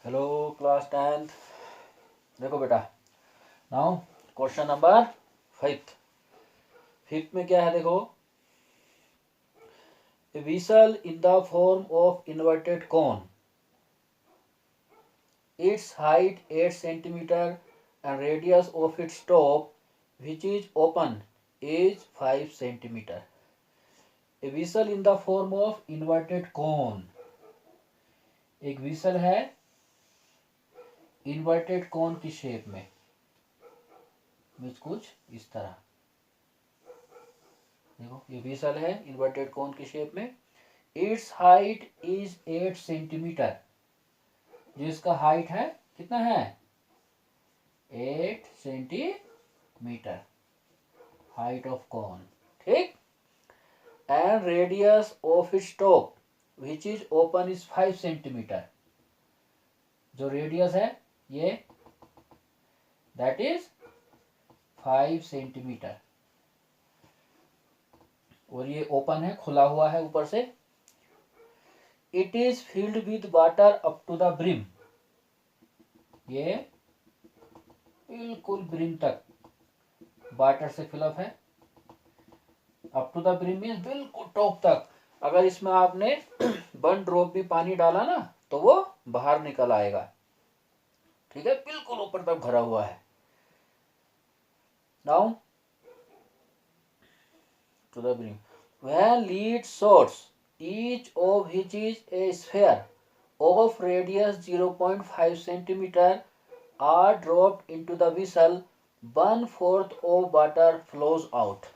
Hello class 10th। देखो बेटा, now question number fifth में क्या है देखो। ए vessel in the form of inverted cone, its height 8 centimeter and radius of its top which is open is 5 centimeter. A vessel in the form of inverted cone, एक vessel है inverted cone की shape में कुछ इस तरह। देखो ये vessel है inverted cone की शेप में। इट्स हाइट इज 8 सेंटीमीटर, जो इसका हाइट है कितना है 8 सेंटीमीटर, हाइट ऑफ कॉन, ठीक। And radius of its top which is open is 5 centimetre, जो रेडियस है ये दैट इज 5 सेंटीमीटर, और ये ओपन है, खुला हुआ है ऊपर से। It is filled with water up to the brim, ये बिल्कुल ब्रिम तक वाटर से फिलअप है। Up to the brim means बिल्कुल टॉप तक। अगर इसमें आपने 1 ड्रॉप भी पानी डाला ना तो वो बाहर निकल आएगा, ठीक है, बिल्कुल ऊपर तक भरा हुआ है। Now to the brim when lead shots each of which is a sphere of radius 0.5 centimeter are dropped into the vessel, 1/4 of water flows out.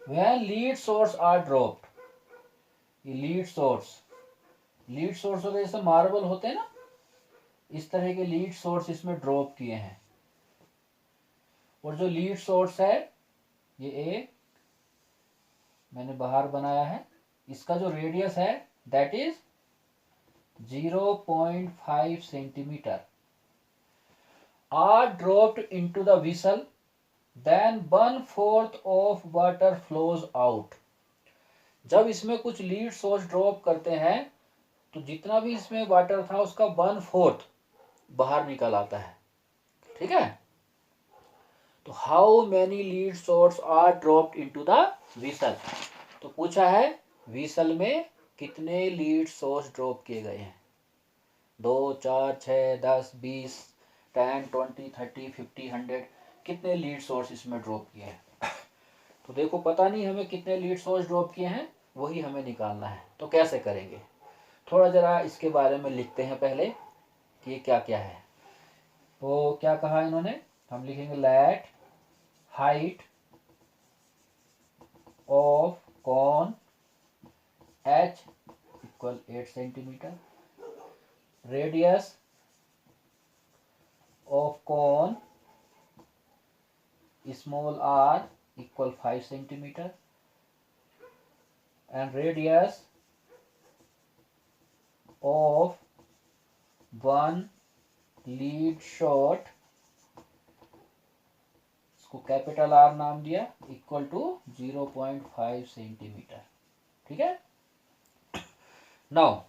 When lead shorts are dropped, ये लीड शॉर्ट्स वगैरह जैसे marble होते हैं ना, इस तरह के lead shots इसमें ड्रॉप किए हैं। और जो लीड शॉर्ट्स है ये एक मैंने बाहर बनाया है, इसका जो रेडियस है that is 0.5 centimetre, are dropped into the vessel, then 1/4 of water flows out. जब इसमें कुछ लीड सोर्स ड्रॉप करते हैं तो जितना भी इसमें वाटर था उसका 1/4 बाहर निकल आता है, ठीक है। तो how many lead shots are dropped into the vessel, तो पूछा है विसल में कितने लीड सोर्स ड्रॉप किए गए हैं। 2, 4, 6, 10, 20, 10, 20, 30, 50, 100, कितने लीड सोर्स इसमें ड्रॉप किए हैं। तो देखो पता नहीं हमें कितने लीड सोर्स ड्रॉप किए हैं, वही हमें निकालना है। तो कैसे करेंगे, थोड़ा जरा इसके बारे में लिखते हैं पहले कि ये क्या क्या है। तो क्या कहा इन्होंने, हम लिखेंगे let height of cone h equal 8 centimetre, radius of cone small r equal 5 centimetre, and radius of 1 lead shot, इसको कैपिटल R नाम दिया, इक्वल टू 0.5 सेंटीमीटर, ठीक है। नाउ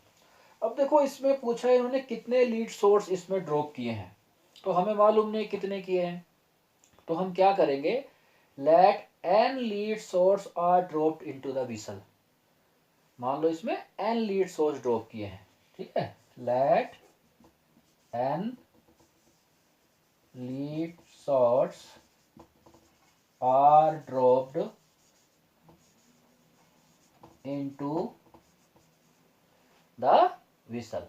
अब देखो इसमें पूछा है इन्होंने कितने लीड सोर्स इसमें ड्रॉप किए हैं, तो हमें मालूम नहीं कितने किए हैं। तो हम क्या करेंगे, let n lead shots are dropped into the vessel. मान लो इसमें n लीड सोर्स ड्रॉप किए हैं, ठीक है। Let n lead shots are dropped into the vessel,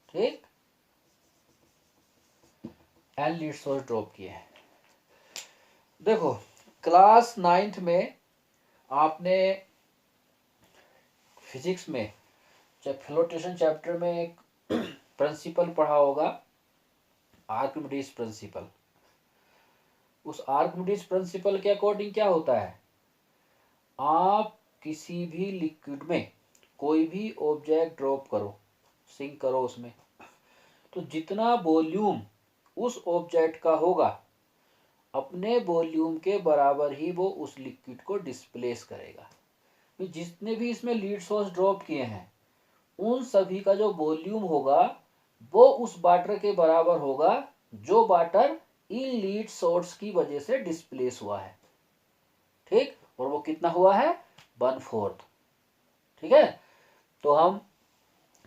ठीक। n लीड सोर्स ड्रॉप किए हैं। देखो क्लास 9th में आपने फिजिक्स में फ्लोटेशन चैप्टर में एक प्रिंसिपल पढ़ा होगा, आर्किमिडीज प्रिंसिपल। उस आर्किमिडीज प्रिंसिपल के अकॉर्डिंग क्या होता है, आप किसी भी लिक्विड में कोई भी ऑब्जेक्ट ड्रॉप करो, सिंक करो उसमें, तो जितना वॉल्यूम उस ऑब्जेक्ट का होगा अपने वॉल्यूम के बराबर ही वो उस लिक्विड को डिस्प्लेस करेगा। कि जितने भी इसमें लीड सोर्स ड्रॉप किए हैं उन सभी का जो वॉल्यूम होगा वो उस वाटर के बराबर होगा जो वाटर इन लीड सोर्स की वजह से डिस्प्लेस हुआ है। ठीक, और वो कितना हुआ है, 1/4। ठीक है, तो हम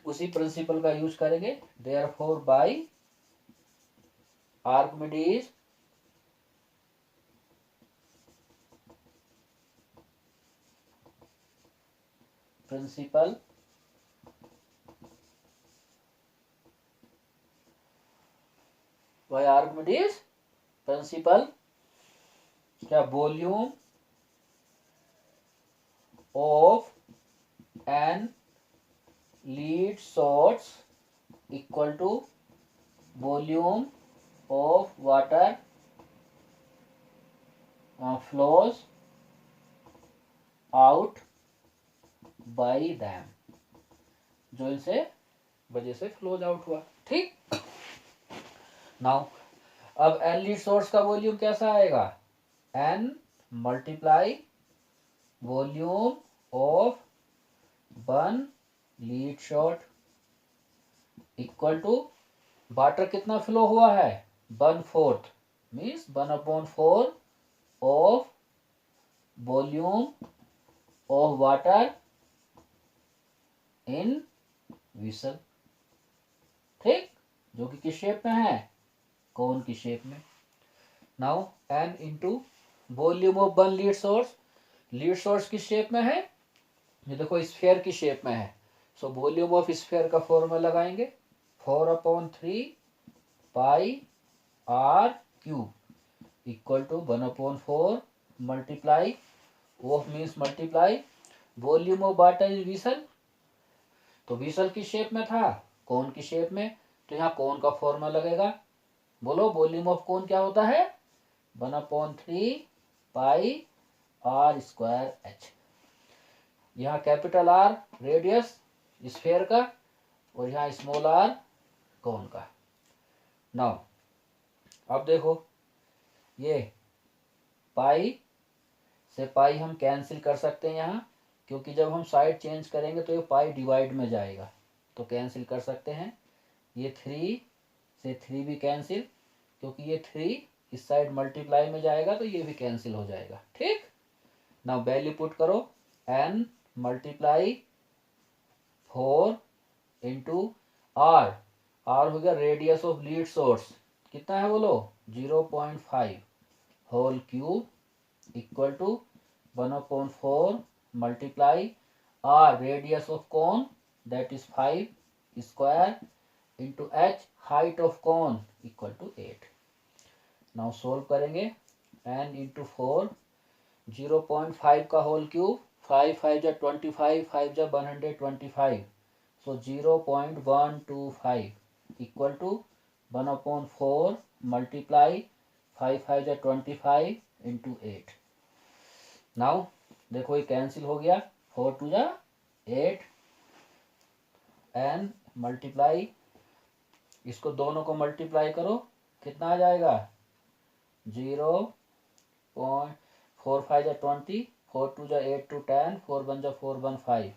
उसी प्रिंसिपल का यूज करेंगे। Therefore by Archimedes principle by Archimedes principle क्या, volume of an lead source equal to volume of water flows out by them, जो इनसे वजह से फ्लोज आउट हुआ। ठीक, नाउ अब एन लीड सोर्स का वॉल्यूम कैसा आएगा, n multiply volume of one lead shot equal to water कितना फ्लो हुआ है, 1/4 means 1/4 of volume of water in vessel. ठीक, जो कि किस शेप में है, कोन की शेप में। Now n into volume of one lead source, lead source किस शेप में है, ये देखो स्फीयर की शेप में है। सो वॉल्यूम ऑफ स्फीयर का फॉर्मूला लगाएंगे, 4/3 pi r cube equal to 1/4 multiply, of means multiply volume of water is vessel, तो विसल की शेप में था, कोन की शेप में, तो यहाँ कोन का फॉर्मूला लगेगा। बोलो वॉल्यूम ऑफ कोन क्या होता है, 1/3 पाई आर स्क्वायर एच। यहाँ कैपिटल आर रेडियस स्फीयर का और यहाँ स्मॉल आर कोन का। नाउ अब देखो ये पाई से पाई हम कैंसिल कर सकते हैं यहाँ, क्योंकि जब हम साइड चेंज करेंगे तो ये पाई डिवाइड में जाएगा, तो कैंसिल कर सकते हैं। ये 3 से 3 भी कैंसिल, क्योंकि ये 3 इस साइड मल्टीप्लाई में जाएगा तो ये भी कैंसिल हो जाएगा। ठीक, नाउ वैल्यू पुट करो, n multiply 4 into R, R हो गया रेडियस ऑफ लीड सोर्स, कितना है बोलो 0.5 whole cube equal to 1/4 multiply R radius of cone that is 5 square into h height of cone equal to 8। Now solve करेंगे, n into 4 0.5 का whole cube, 5 5 जा 25, 5 जा 125, सो 0.125 equal to 1/4 multiply 5 5 जा 25 into 8। Now देखो ये कैंसिल हो गया, 4 2 जा 8, एन मल्टीप्लाई, इसको दोनों को मल्टीप्लाई करो, कितना आ जाएगा 0.4 5 जा 20, 4 2 जा 8 2 10, 4 1 जा 4 1 5,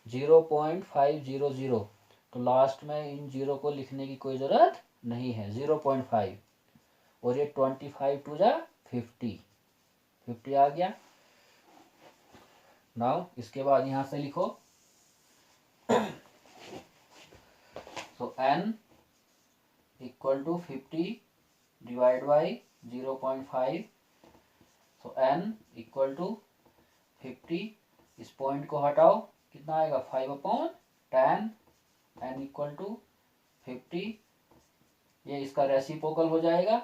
0.500, तो लास्ट में इन जीरो को लिखने की कोई ज़रूरत नहीं है, 0.5, और ये 25 2 जा 50 आ गया। नाउ इसके बाद यहाँ से लिखो, so n equal to 50 divide by 0.5, so n equal to 50, इस पॉइंट को हटाओ, कितना आएगा 5/10, n इक्वल टू 50, ये इसका रेसिप्रोकल हो जाएगा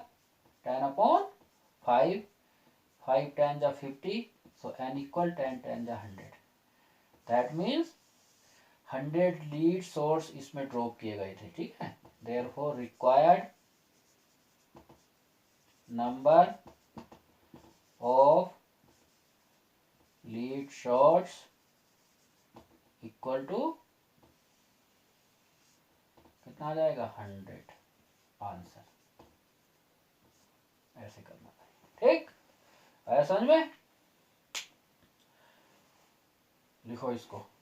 10/5, 5 10 जा 50, सो n इक्वल 10 10 जा 100, दैट मीन्स 100 लीड सोर्स इसमें ड्रॉप किए गए थे। ठीक है, therefore required number of lead shots equal to कितना आ जाएगा 100, आंसर ऐसे करना है। ठीक, आया समझ में। लिखो इसको।